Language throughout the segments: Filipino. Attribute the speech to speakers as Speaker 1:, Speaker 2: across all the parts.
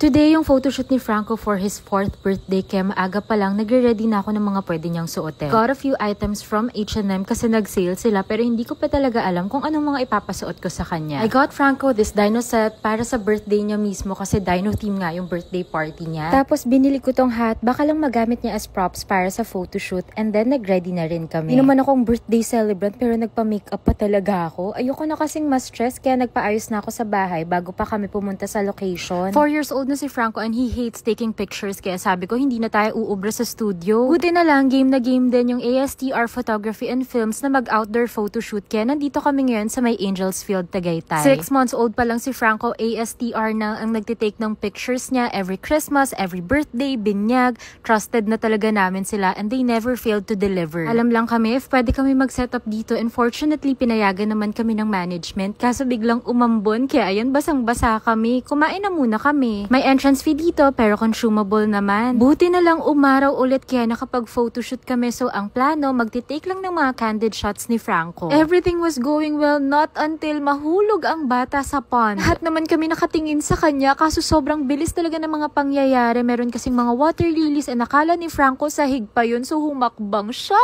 Speaker 1: Today, yung photoshoot ni Franco for his 4th birthday, kaya maaga pa lang, nagre-ready na ako ng mga pwede niyang suotin. Got a few items from H&M kasi nag-sale sila pero hindi ko pa talaga alam kung anong mga ipapasuot ko sa kanya. I got Franco this dino set para sa birthday niya mismo kasi dino theme nga yung birthday party niya. Tapos binili ko tong hat, baka lang magamit niya as props para sa photoshoot, and then nag-ready na rin kami. Hindi naman akong birthday celebrant pero nagpa-makeup pa talaga ako. Ayoko na kasing ma-stress kaya nagpaayos na ako sa bahay bago pa kami pumunta sa location. 4 years old na si Franco and he hates taking pictures kaya sabi ko hindi na tayo uubra sa studio. Buti na lang game na game din yung ASTR Photography and Films na mag-outdoor photoshoot kaya nandito kami ngayon sa may Angels Field, Tagaytay. 6 months old pa lang si Franco, ASTR na ang nagtitake ng pictures niya every Christmas, every birthday, binyag. Trusted na talaga namin sila and they never failed to deliver. Alam lang kami if pwede kami mag-setup dito, and fortunately pinayagan naman kami ng management kaso biglang umambon kaya ayan basang-basa kami. Kumain na muna kami. May entrance fee dito pero consumable naman. Buti na lang umaraw ulit kaya nakapag-photoshoot kami, so ang plano magtitake lang ng mga candid shots ni Franco. Everything was going well not until mahulog ang bata sa pond. Lahat naman kami nakatingin sa kanya kaso sobrang bilis talaga ng mga pangyayari. Meron kasing mga water lilies and nakala ni Franco sahig pa yun, so humakbang siya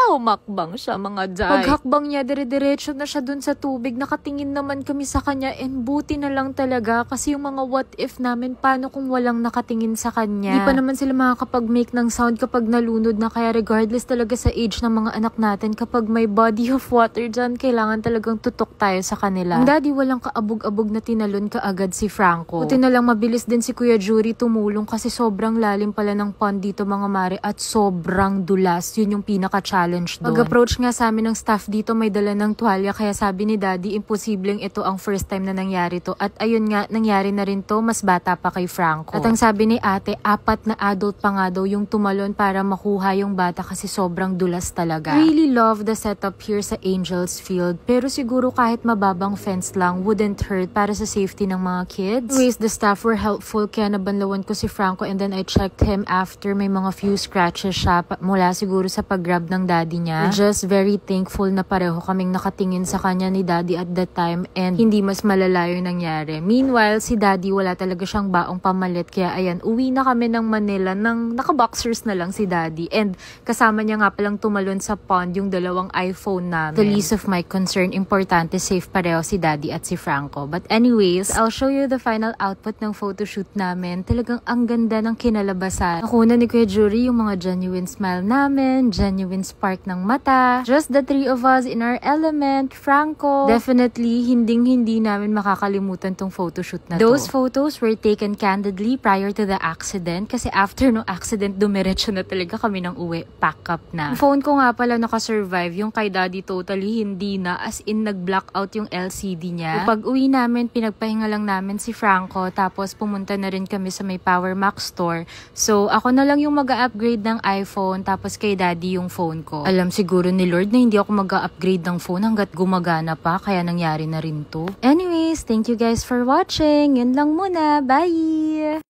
Speaker 1: mga day. Paghakbang niya dire-diretso na siya dun sa tubig. Nakatingin naman kami sa kanya and buti na lang talaga kasi yung mga what if namin, paano kung walang nakatingin sa kanya. Di pa naman sila makakapag-make ng sound kapag nalunod na, kaya regardless talaga sa age ng mga anak natin, kapag may body of water dyan, kailangan talagang tutok tayo sa kanila. Ang daddy walang kaabog-abog na tinalon kaagad si Franco. Buti na lang mabilis din si Kuya Jury tumulong kasi sobrang lalim pala ng pond dito mga mare at sobrang dulas. Yun yung pinaka-challenge doon. Pag-approach nga sa amin ng staff dito, may dala ng tuwalya kaya sabi ni daddy, imposibleng ito ang first time na nangyari to. At ayun nga, nangyari na rin to, mas bata pa kay Franco. At ang sabi ni ate, 4 na adult pa nga daw yung tumalon para makuha yung bata kasi sobrang dulas talaga. I really love the setup here sa Angels Field, pero siguro kahit mababang fence lang wouldn't hurt para sa safety ng mga kids. Anyways, the staff were helpful kaya nabanlawan ko si Franco and then I checked him after may mga few scratches siya mula siguro sa pag-grab ng daddy niya. We're just very thankful na pareho kaming nakatingin sa kanya ni daddy at that time and hindi mas malala yung nangyari. Meanwhile, si daddy wala talaga siyang baong pamalit kaya ayan, uwi na kami ng Manila nang naka-boxers na lang si daddy and kasama niya nga palang tumalon sa pond yung 2 iPhone namin. The least of my concern, importante safe pareho si daddy at si Franco. But anyways, I'll show you the final output ng photoshoot namin. Talagang ang ganda ng kinalabasan. Nakuna ni Kuya Jury yung mga genuine smile namin, genuine spark ng mata. Just the 3 of us in our element. Franco, definitely hindi namin makakalimutan tong photoshoot na to. Those photos were taken candidly prior to the accident kasi after no accident, dumiretso na talaga kami ng uwi. Pack up na. Yung phone ko nga pala nakasurvive. Yung kay daddy totally hindi na, as in nag-blackout yung LCD niya. Pag uwi namin, pinagpahinga lang namin si Franco tapos pumunta na rin kami sa may Power Max store. So ako na lang yung mag-upgrade ng iPhone tapos kay daddy yung phone ko. Alam siguro ni Lord na hindi ako mag-upgrade ng phone hanggat gumagana pa kaya nangyari na rin to. Anyways, thank you guys for watching. Yun lang muna. Bye!